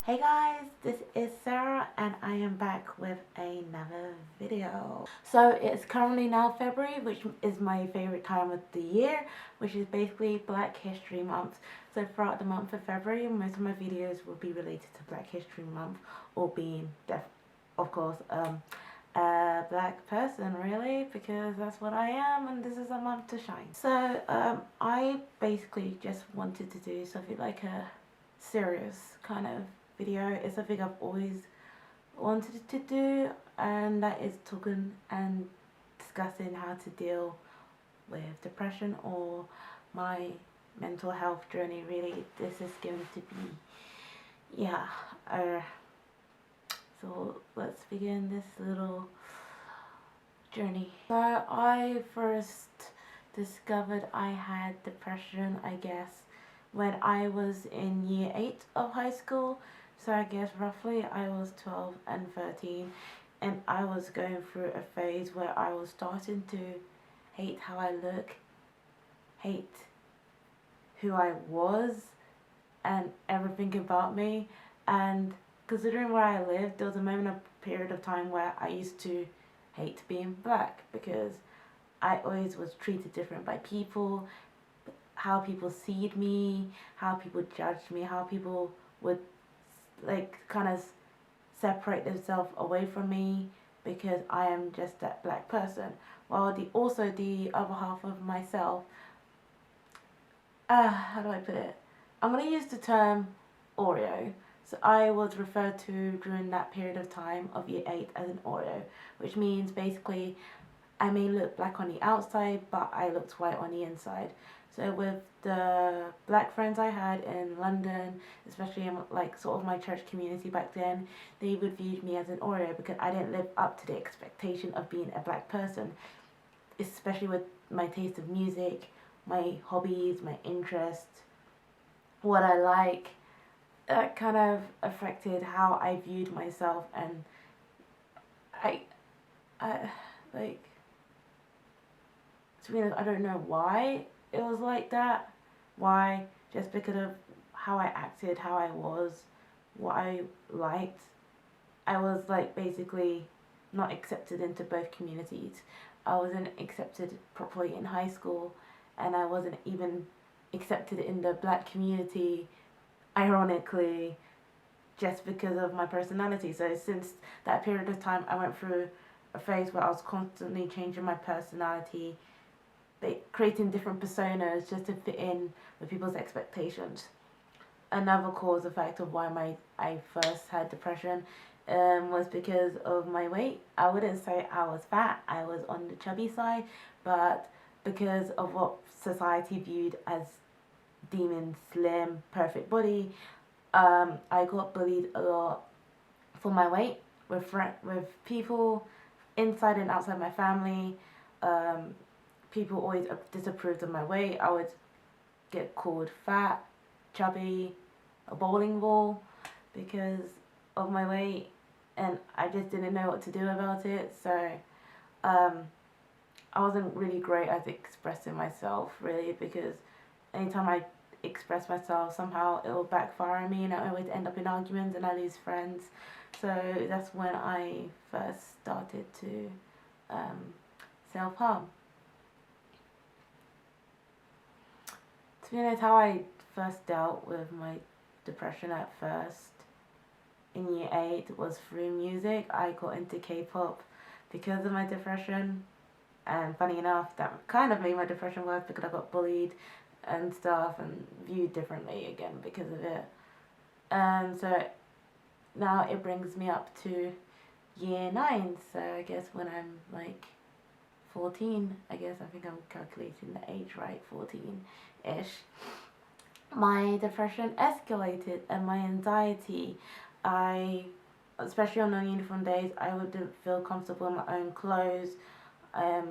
Hey guys, this is Sarah and I am back with another video. So it's currently now February, which is my favorite time of the year, which is basically Black History Month. So throughout the month of February, most of my videos will be related to Black History Month, or being, of course, a black person really, because that's what I am and this is a month to shine. So I basically just wanted to do something like a serious kind of video. It's something I've always wanted to do, and that is talking and discussing how to deal with depression or my mental health journey. Really, this is going to be, yeah. So let's begin this little journey. So I first discovered I had depression, I guess, when I was in year 8 of high school. So I guess roughly I was 12 and 13, and I was going through a phase where I was starting to hate how I look, hate who I was, and everything about me. And considering where I lived, there was a period of time where I used to hate being black, because I always was treated different by people, how people seed me, how people judged me, how people would like kind of separate themselves away from me because I am just that black person. While the other half of myself, how do I put it? I'm gonna use the term Oreo. So I was referred to during that period of time of year 8 as an Oreo, which means basically I may look black on the outside, but I looked white on the inside. So with the black friends I had in London, especially in like sort of my church community back then, they would view me as an Oreo because I didn't live up to the expectation of being a black person, especially with my taste of music, my hobbies, my interests, what I like. That kind of affected how I viewed myself, and I, I like, to be honest, I don't know why it was like that. Why? Just because of how I acted, how I was, what I liked. I was like basically not accepted into both communities. I wasn't accepted properly in high school, and I wasn't even accepted in the black community, ironically, just because of my personality. So since that period of time, I went through a phase where I was constantly changing my personality, creating different personas just to fit in with people's expectations. Another cause effect of why I first had depression was because of my weight. I wouldn't say I was fat, I was on the chubby side, but because of what society viewed as deeming slim, perfect body, I got bullied a lot for my weight with people inside and outside my family. People always disapproved of my weight. I would get called fat, chubby, a bowling ball because of my weight, and I just didn't know what to do about it. So I wasn't really great at expressing myself, really, because anytime I express myself, somehow it will backfire on me, and I always end up in arguments and I lose friends. So that's when I first started to self-harm. To be honest, how I first dealt with my depression at first in year 8 was through music. I got into K-pop because of my depression, and funny enough, that kind of made my depression worse because I got bullied and stuff and viewed differently again because of it. And so now it brings me up to year 9, so I guess when I'm like 14, I guess, I think I'm calculating the age right, 14-ish, my depression escalated and my anxiety. Especially on non-uniform days, I wouldn't feel comfortable in my own clothes. I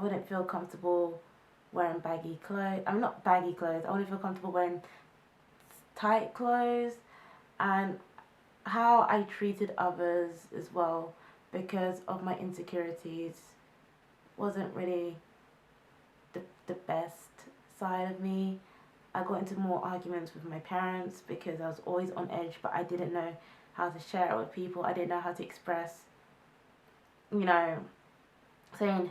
wouldn't feel comfortable wearing baggy clothes. I'm not baggy clothes. I wouldn't feel comfortable wearing tight clothes, and how I treated others as well because of my insecurities wasn't really the best side of me. I got into more arguments with my parents because I was always on edge, but I didn't know how to share it with people. I didn't know how to express, you know, saying,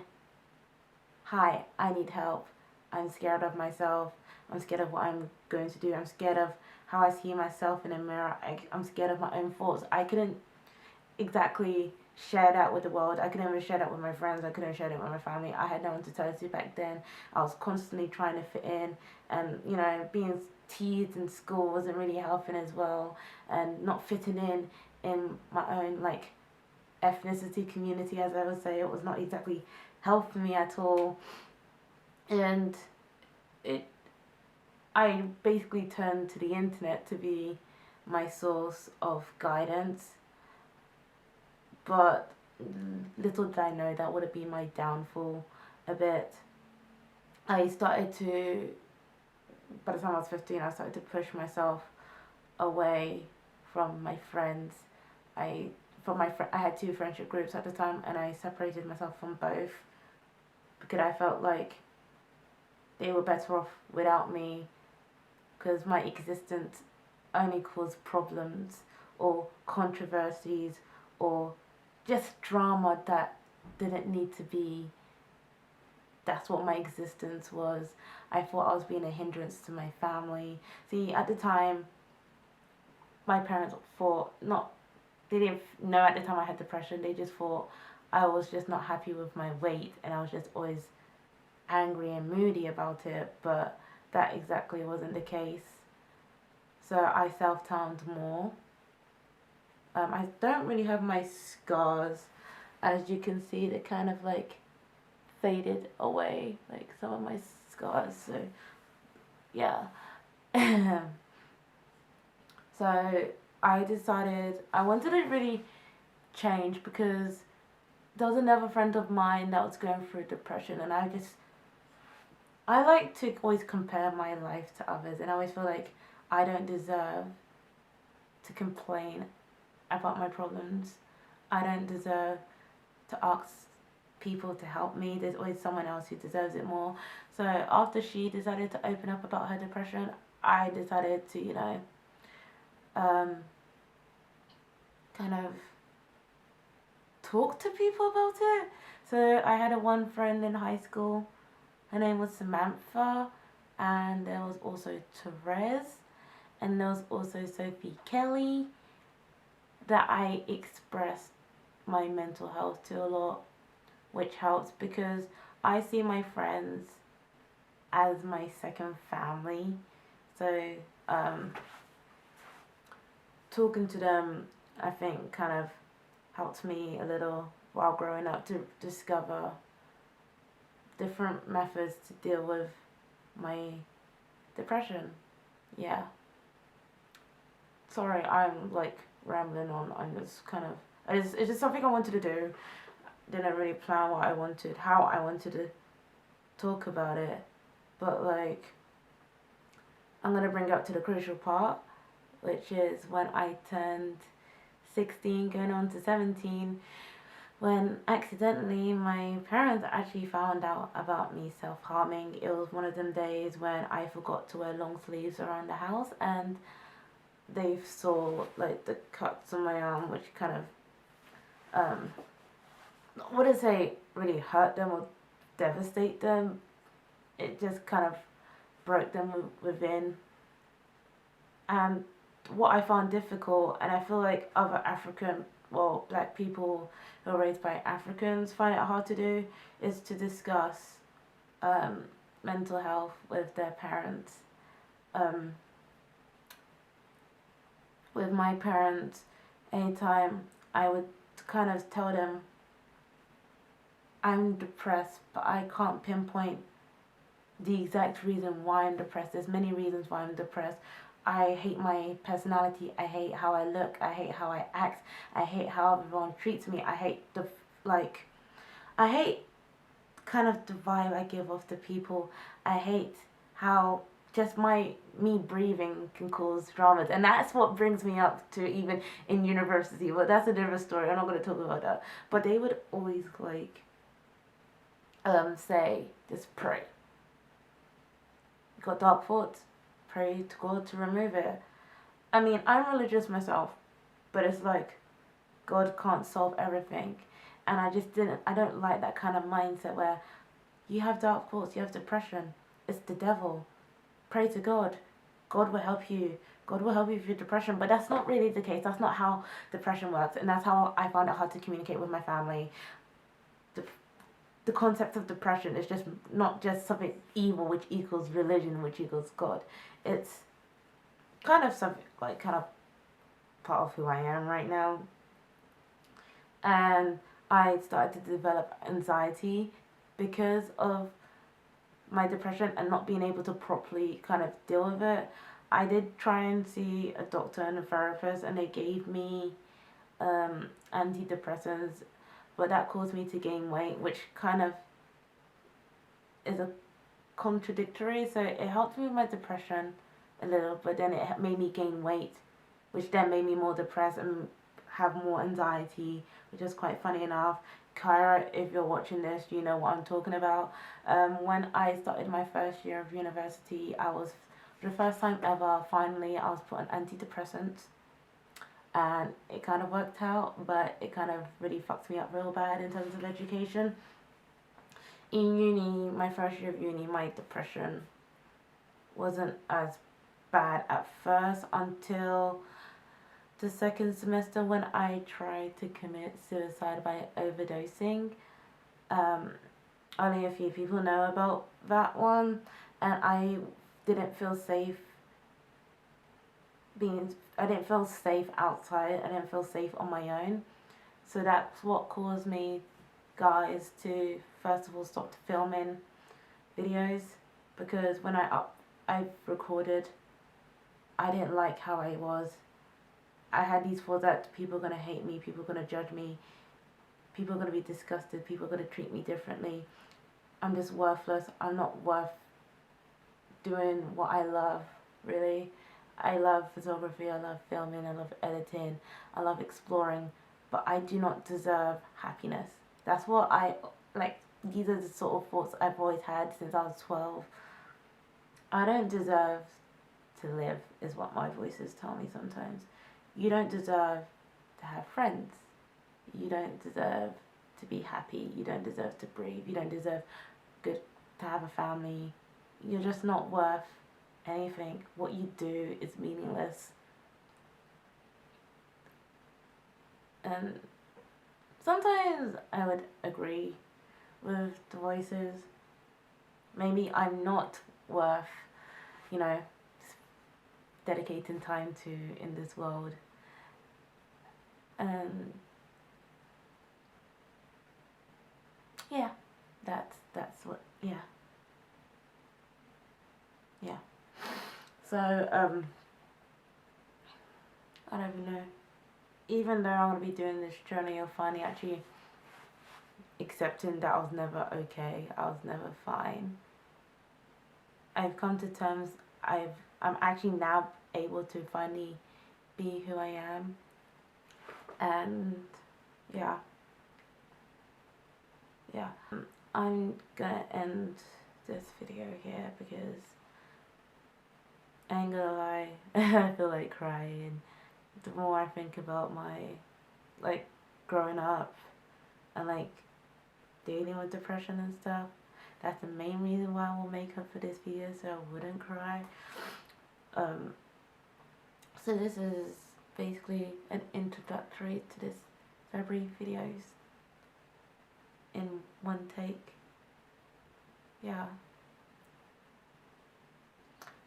hi, I need help. I'm scared of myself. I'm scared of what I'm going to do. I'm scared of how I see myself in a mirror. I'm scared of my own thoughts. I couldn't exactly share that with the world. I couldn't even share that with my friends. I couldn't share that with my family. I had no one to tell it to back then. I was constantly trying to fit in, and being teased in school wasn't really helping as well, and not fitting in my own like ethnicity community, as I would say, it was not exactly helping me at all. And it I basically turned to the internet to be my source of guidance, but little did I know that would have been my downfall a bit. I started to, by the time I was 15, I started to push myself away from my friends. I I had two friendship groups at the time, and I separated myself from both because I felt like they were better off without me, because my existence only caused problems or controversies or just drama that didn't need to be. That's what my existence was. I thought I was being a hindrance to my family. See, at the time, my parents thought not. They didn't know at the time I had depression. They just thought I was just not happy with my weight, and I was just always angry and moody about it. But that exactly wasn't the case. So I self-tanned more. I don't really have my scars. As you can see, they kind of like faded away, like some of my scars. So yeah. So I decided I wanted to really change because there was another friend of mine that was going through depression, and I like to always compare my life to others, and I always feel like I don't deserve to complain about my problems. I don't deserve to ask people to help me. There's always someone else who deserves it more. So after she decided to open up about her depression, I decided to, um, kind of talk to people about it. So I had one friend in high school. Her name was Samantha, and there was also Therese, and there was also Sophie Kelly, that I expressed my mental health to a lot, which helps because I see my friends as my second family. So talking to them, I think, kind of helped me a little while growing up to discover different methods to deal with my depression. Yeah. Sorry, I'm like rambling on. I'm just kind of. It's just something I wanted to do. Didn't really plan what I wanted, how I wanted to talk about it. But like, I'm gonna bring up to the crucial part, which is when I turned 16, going on to 17, when accidentally my parents actually found out about me self-harming. It was one of them days when I forgot to wear long sleeves around the house, and they saw like the cuts on my arm, which kind of wouldn't say really hurt them or devastate them. It just kind of broke them within. And what I found difficult, and I feel like other black people who are raised by Africans find it hard to do, is to discuss mental health with their parents. With my parents, anytime I would kind of tell them I'm depressed, but I can't pinpoint the exact reason why I'm depressed. There's many reasons why I'm depressed. I hate my personality. I hate how I look. I hate how I act. I hate how everyone treats me. I hate I hate kind of the vibe I give off to people. I hate how just me breathing can cause dramas, and that's what brings me up to even in university. But that's a different story. I'm not going to talk about that. But they would always like say, just pray. You got dark thoughts, pray to God to remove it. I mean, I'm religious myself, but it's like God can't solve everything. And I don't like that kind of mindset where you have dark thoughts, you have depression, it's the devil. Pray to God. God will help you. God will help you with your depression. But that's not really the case. That's not how depression works. And that's how I found it hard to communicate with my family. The concept of depression is just not just something evil which equals religion which equals God. It's kind of something like kind of part of who I am right now. And I started to develop anxiety because of my depression and not being able to properly kind of deal with it. I did try and see a doctor and a therapist, and they gave me antidepressants, but that caused me to gain weight, which kind of is a contradictory. So it helped me with my depression a little, but then it made me gain weight, which then made me more depressed and have more anxiety, which is quite funny enough. Kyra, if you're watching this, you know what I'm talking about. When I started my first year of university, I was, for the first time ever, finally, I was put on antidepressants. And it kind of worked out, but it kind of really fucked me up real bad in terms of education. In uni, my first year of uni, my depression wasn't as bad at first until the second semester when I tried to commit suicide by overdosing. Only a few people know about that one, and I didn't feel safe I didn't feel safe outside. I didn't feel safe on my own. So that's what caused me, guys, to first of all stop filming videos, because when I recorded, I didn't like how I was. I had these thoughts that people are going to hate me, people are going to judge me, people are going to be disgusted, people are going to treat me differently. I'm just worthless. I'm not worth doing what I love, really. I love photography, I love filming, I love editing, I love exploring, but I do not deserve happiness. That's what these are the sort of thoughts I've always had since I was 12. I don't deserve to live, is what my voices tell me sometimes. You don't deserve to have friends. You don't deserve to be happy. You don't deserve to breathe. You don't deserve to have a family. You're just not worth anything. What you do is meaningless. And sometimes I would agree with the voices. Maybe I'm not worth, dedicating time to in this world. And yeah, that's what, yeah. So I don't even know. Even though I'm gonna be doing this journey of finally actually accepting that I was never okay, I was never fine. I've come to terms. I'm actually now able to finally be who I am, and yeah. I'm gonna end this video here because I ain't gonna lie, I feel like crying. The more I think about my growing up and dealing with depression and stuff, that's the main reason why I will make up for this video, so I wouldn't cry. So this is basically an introductory to this February videos in one take. Yeah.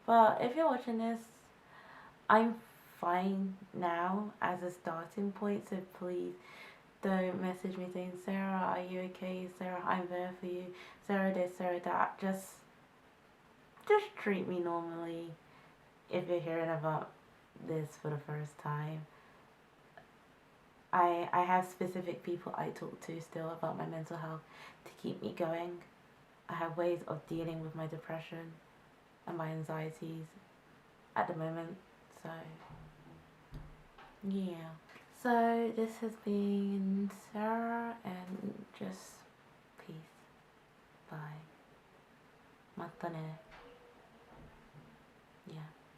But if you're watching this, I'm fine now as a starting point, so please don't message me saying, Sarah, are you okay? Sarah, I'm there for you. Sarah this, Sarah that. Just treat me normally if you're hearing about this for the first time. I have specific people I talk to still about my mental health to keep me going. I have ways of dealing with my depression and my anxieties at the moment. So yeah. So this has been Sarah, and just peace. Bye. Matane.